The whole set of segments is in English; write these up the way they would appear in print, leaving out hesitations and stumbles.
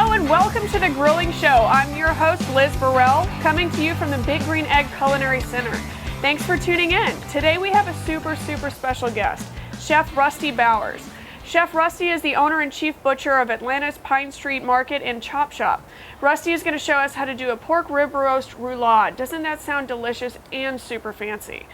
Hello and welcome to The Grilling Show. I'm your host, Liz Burrell, coming to you from the Big Green Egg Culinary Center. Thanks for tuning in. Today we have a super special guest, Chef Rusty Bowers. Chef Rusty is the owner and chief butcher of Atlanta's Pine Street Market and Chop Shop. Rusty is going to show us how to do a pork rib roast roulade. Doesn't that sound delicious and super fancy?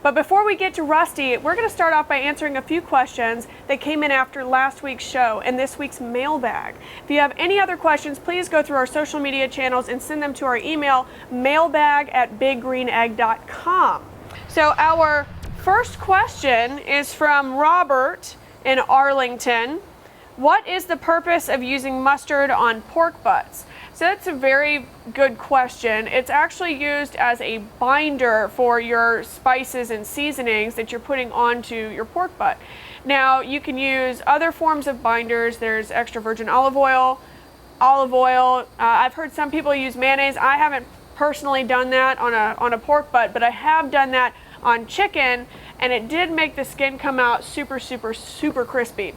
But before we get to Rusty, we're going to start off by answering a few questions that came in after last week's show and this week's mailbag. If you have any other questions, please go through our social media channels and send them to our email, mailbag@biggreenegg.com. So our first question is from Robert in Arlington. What is the purpose of using mustard on pork butts? So that's a very good question. It's actually used as a binder for your spices and seasonings that you're putting onto your pork butt. Now you can use other forms of binders. There's extra virgin olive oil. I've heard some people use mayonnaise. I haven't personally done that on a pork butt, but I have done that on chicken, and it did make the skin come out super crispy.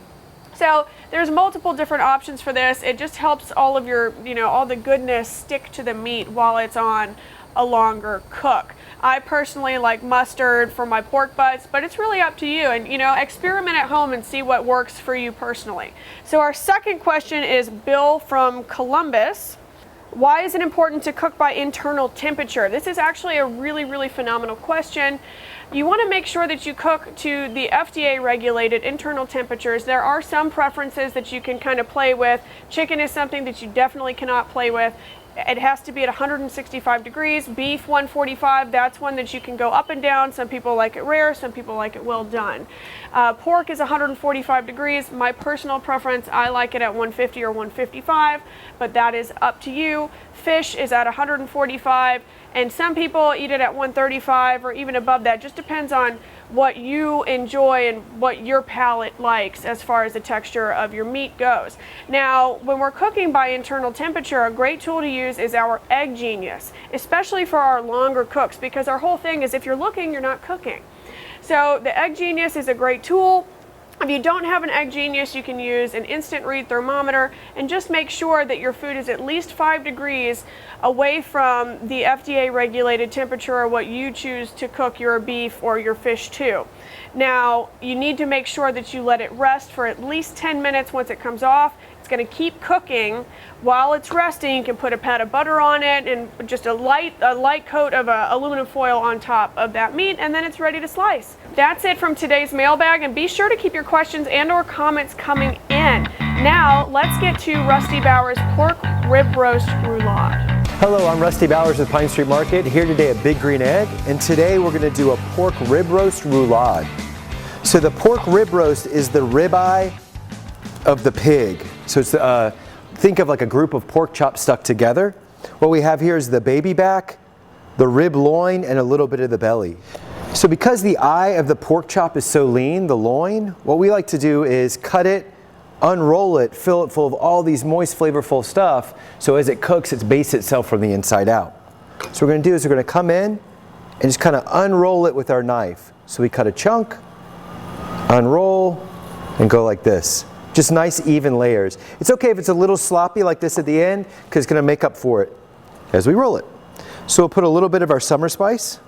So there's multiple different options for this. It just helps all of your, all the goodness stick to the meat while it's on a longer cook. I personally like mustard for my pork butts, but it's really up to you. And, experiment at home and see what works for you personally. So our second question is Bill from Columbus. Why is it important to cook by internal temperature? This is actually a really phenomenal question. You want to make sure that you cook to the FDA regulated internal temperatures. There are some preferences that you can kind of play with. Chicken is something that you definitely cannot play with. It has to be at 165 degrees. Beef 145, that's one that you can go up and down. Some people like it rare, some people like it well done. Pork is 145 degrees. My personal preference, I like it at 150 or 155, but that is up to you. Fish is at 145, and some people eat it at 135 or even above that. Just depends on what you enjoy and what your palate likes as far as the texture of your meat goes. Now, when we're cooking by internal temperature, a great tool to use is our Egg Genius, especially for our longer cooks, because our whole thing is if you're looking, you're not cooking. So the Egg Genius is a great tool. If you don't have an Egg Genius, you can use an instant read thermometer and just make sure that your food is at least 5 degrees away from the FDA regulated temperature or what you choose to cook your beef or your fish to. Now, you need to make sure that you let it rest for at least 10 minutes once it comes off. It's going to keep cooking while it's resting. You can put a pat of butter on it and just a light coat of aluminum foil on top of that meat, and then it's ready to slice. That's it from today's mailbag, and be sure to keep your questions and or comments coming in. Now, let's get to Rusty Bowers' pork rib roast roulade. Hello, I'm Rusty Bowers with Pine Street Market, here today at Big Green Egg, and today we're going to do a pork rib roast roulade. So the pork rib roast is the ribeye of the pig. So it's think of like a group of pork chops stuck together. What we have here is the baby back, the rib loin, and a little bit of the belly. So because the eye of the pork chop is so lean, the loin, what we like to do is cut it, unroll it, fill it full of all these moist, flavorful stuff, so as it cooks, it bastes itself from the inside out. So what we're going to do is we're going to come in and just kind of unroll it with our knife. So we cut a chunk, unroll, and go like this. Just nice, even layers. It's okay if it's a little sloppy like this at the end, because it's going to make up for it as we roll it. So we'll put a little bit of our summer spice,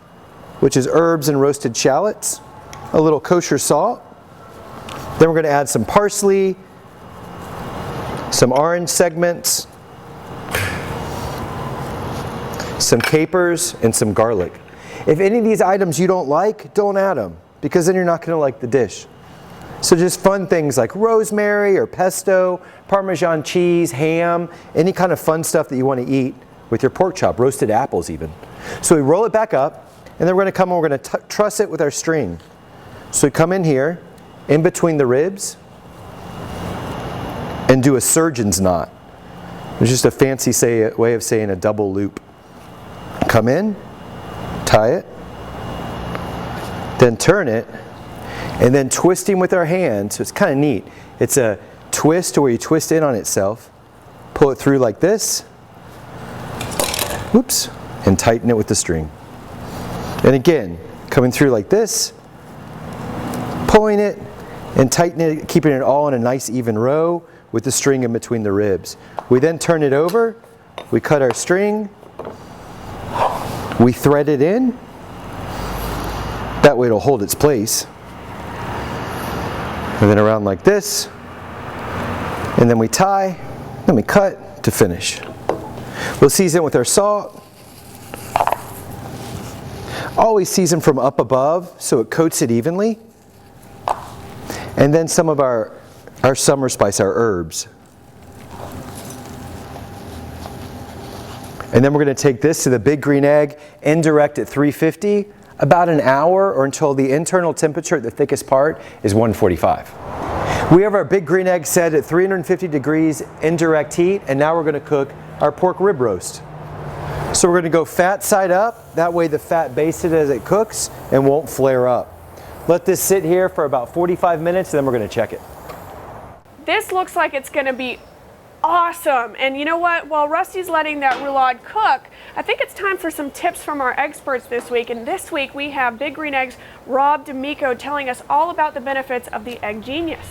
which is herbs and roasted shallots, a little kosher salt. Then we're going to add some parsley, some orange segments, some capers, and some garlic. If any of these items you don't like, don't add them, because then you're not going to like the dish. So just fun things like rosemary or pesto, Parmesan cheese, ham, any kind of fun stuff that you want to eat with your pork chop, roasted apples even. So we roll it back up, and then we're going to come and we're going to truss it with our string. So we come in here, in between the ribs, and do a surgeon's knot. It's just a fancy way of saying a double loop. Come in, tie it, then turn it, and then twisting with our hand. So it's kind of neat. It's a twist where you twist in on itself, pull it through like this, whoops, and tighten it with the string. And again, coming through like this, pulling it and tightening it, keeping it all in a nice even row with the string in between the ribs. We then turn it over, we cut our string, we thread it in, that way it'll hold its place. And then around like this, and then we tie, then we cut to finish. We'll season with our salt. Always season from up above so it coats it evenly. And then some of our summer spice, our herbs. And then we're going to take this to the Big Green Egg, indirect at 350, about an hour or until the internal temperature at the thickest part is 145. We have our Big Green Egg set at 350 degrees indirect heat, and now we're going to cook our pork rib roast. So we're going to go fat side up, that way the fat basted as it cooks and won't flare up. Let this sit here for about 45 minutes, and then we're going to check it. This looks like it's going to be awesome. And you know what? While Rusty's letting that roulade cook, I think it's time for some tips from our experts this week. And this week we have Big Green Egg's Rob D'Amico telling us all about the benefits of the Egg Genius.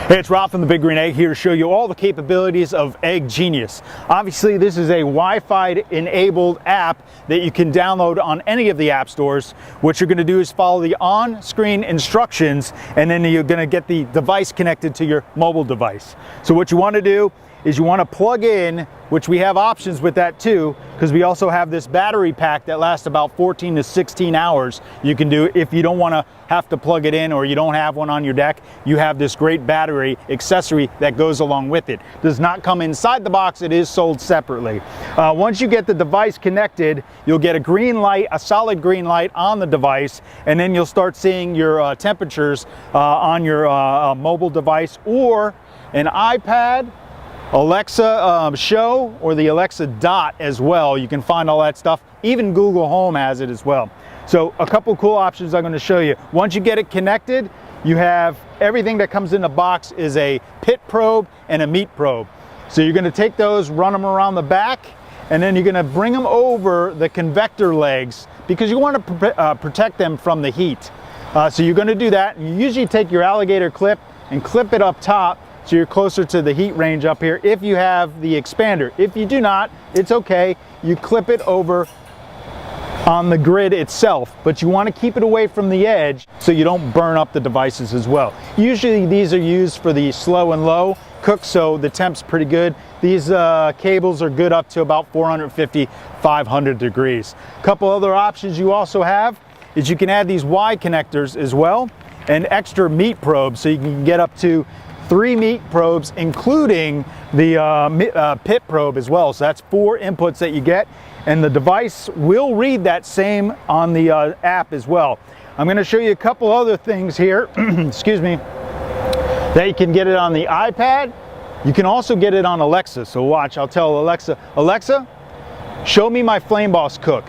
Hey, it's Rob from the Big Green Egg here to show you all the capabilities of Egg Genius. Obviously, this is a Wi-Fi enabled app that you can download on any of the app stores. What you're going to do is follow the on-screen instructions, and then you're going to get the device connected to your mobile device. So what you want to do is you want to plug in, which we have options with that too, because we also have this battery pack that lasts about 14 to 16 hours. You can do, if you don't want to have to plug it in or you don't have one on your deck, you have this great battery accessory that goes along with it. Does not come inside the box, it is sold separately. Once you get the device connected, you'll get a green light, a solid green light on the device, and then you'll start seeing your temperatures on your mobile device or an iPad, Alexa Show, or the Alexa Dot as well. You can find all that stuff. Even Google Home has it as well. So a couple cool options I'm going to show you. Once you get it connected, you have everything that comes in the box is a pit probe and a meat probe. So you're going to take those, run them around the back, and then you're going to bring them over the convector legs because you want to protect them from the heat. So you're going to do that. You usually take your alligator clip and clip it up top, so you're closer to the heat range up here if you have the expander. If you do not, it's okay. You clip it over on the grid itself, but you want to keep it away from the edge so you don't burn up the devices as well. Usually these are used for the slow and low cook, so the temp's pretty good. These cables are good up to about 450, 500 degrees. A couple other options you also have is you can add these Y connectors as well and extra meat probes, so you can get up to 3 meat probes, including the pit probe as well. So that's 4 inputs that you get, and the device will read that same on the app as well. I'm going to show you a couple other things here, excuse me, that you can get it on the iPad. You can also get it on Alexa. So watch, I'll tell Alexa, Alexa, show me my Flame Boss cook.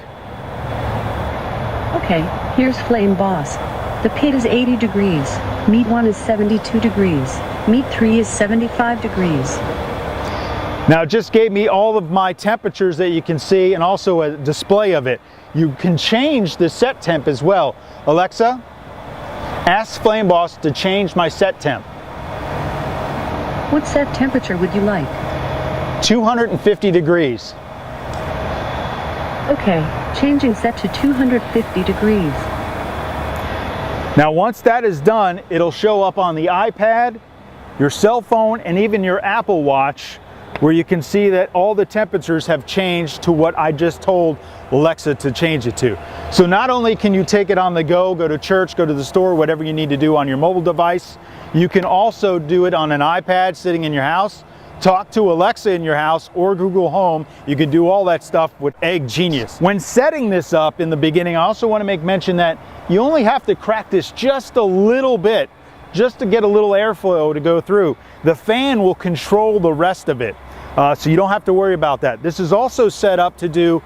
Okay, here's Flame Boss. The pit is 80 degrees, meat 1 is 72 degrees, meat 3 is 75 degrees. Now it just gave me all of my temperatures that you can see and also a display of it. You can change the set temp as well. Alexa, ask Flame Boss to change my set temp. What set temperature would you like? 250 degrees. Okay, changing set to 250 degrees. Now once that is done, it'll show up on the iPad, your cell phone, and even your Apple Watch, where you can see that all the temperatures have changed to what I just told Alexa to change it to. So not only can you take it on the go to church, go to the store, whatever you need to do on your mobile device, you can also do it on an iPad sitting in your house, talk to Alexa in your house or Google Home. You can do all that stuff with Egg Genius. When setting this up in the beginning, I also want to make mention that you only have to crack this just a little bit, just to get a little airflow to go through. The fan will control the rest of it. So you don't have to worry about that. This is also set up to do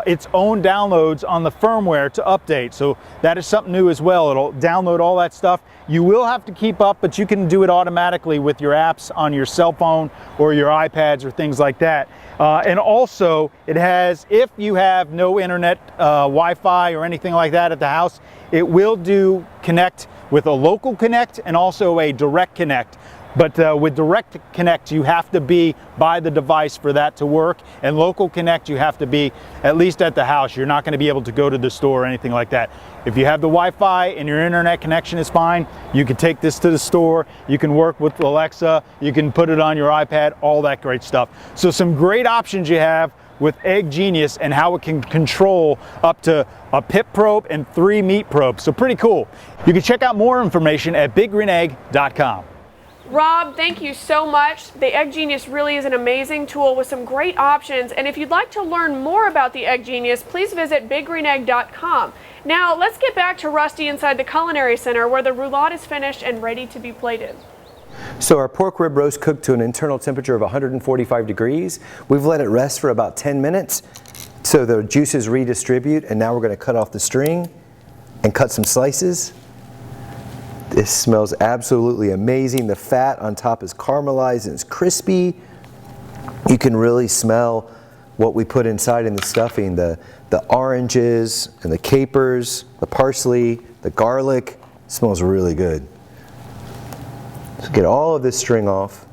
its own downloads on the firmware to update. So that is something new as well. It'll download all that stuff. You will have to keep up, but you can do it automatically with your apps on your cell phone or your iPads or things like that. And also it has, if you have no internet, Wi-Fi or anything like that at the house, it will do connect with a local connect and also a direct connect. But with Direct Connect, you have to be by the device for that to work. And Local Connect, you have to be at least at the house. You're not going to be able to go to the store or anything like that. If you have the Wi-Fi and your internet connection is fine, you can take this to the store. You can work with Alexa. You can put it on your iPad, all that great stuff. So some great options you have with Egg Genius and how it can control up to a pip probe and 3 meat probes. So pretty cool. You can check out more information at biggreenegg.com. Rob, thank you so much. The Egg Genius really is an amazing tool with some great options. And if you'd like to learn more about the Egg Genius, please visit biggreenegg.com. Now, let's get back to Rusty inside the Culinary Center where the roulade is finished and ready to be plated. So our pork rib roast cooked to an internal temperature of 145 degrees. We've let it rest for about 10 minutes so the juices redistribute, and now we're going to cut off the string and cut some slices. This smells absolutely amazing. The fat on top is caramelized and it's crispy. You can really smell what we put inside in the stuffing, the oranges and the capers, the parsley, the garlic. It smells really good. So get all of this string off,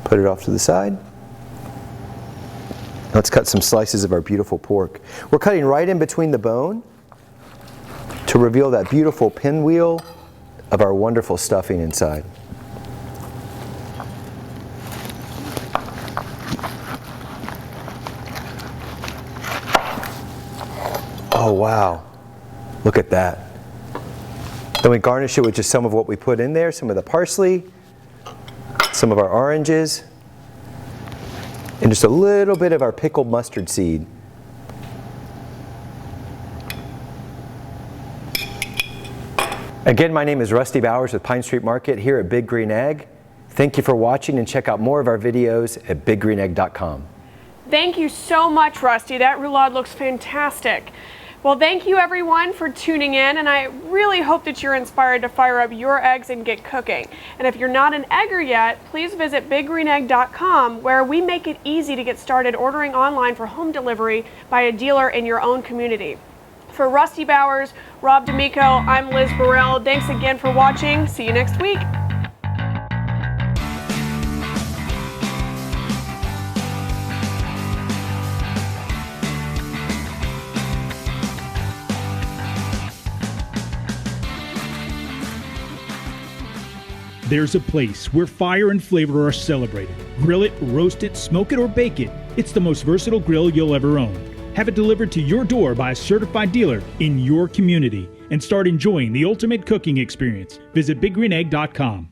put it off to the side. Let's cut some slices of our beautiful pork. We're cutting right in between the bone to reveal that beautiful pinwheel of our wonderful stuffing inside. Oh wow, look at that. Then we garnish it with just some of what we put in there, some of the parsley, some of our oranges, and just a little bit of our pickled mustard seed. Again, my name is Rusty Bowers with Pine Street Market here at Big Green Egg. Thank you for watching, and check out more of our videos at biggreenegg.com. Thank you so much, Rusty. That roulade looks fantastic. Well, thank you everyone for tuning in, and I really hope that you're inspired to fire up your eggs and get cooking. And if you're not an egger yet, please visit biggreenegg.com, where we make it easy to get started ordering online for home delivery by a dealer in your own community. For Rusty Bowers, Rob D'Amico, I'm Liz Burrell. Thanks again for watching. See you next week. There's a place where fire and flavor are celebrated. Grill it, roast it, smoke it, or bake it. It's the most versatile grill you'll ever own. Have it delivered to your door by a certified dealer in your community and start enjoying the ultimate cooking experience. Visit biggreenegg.com.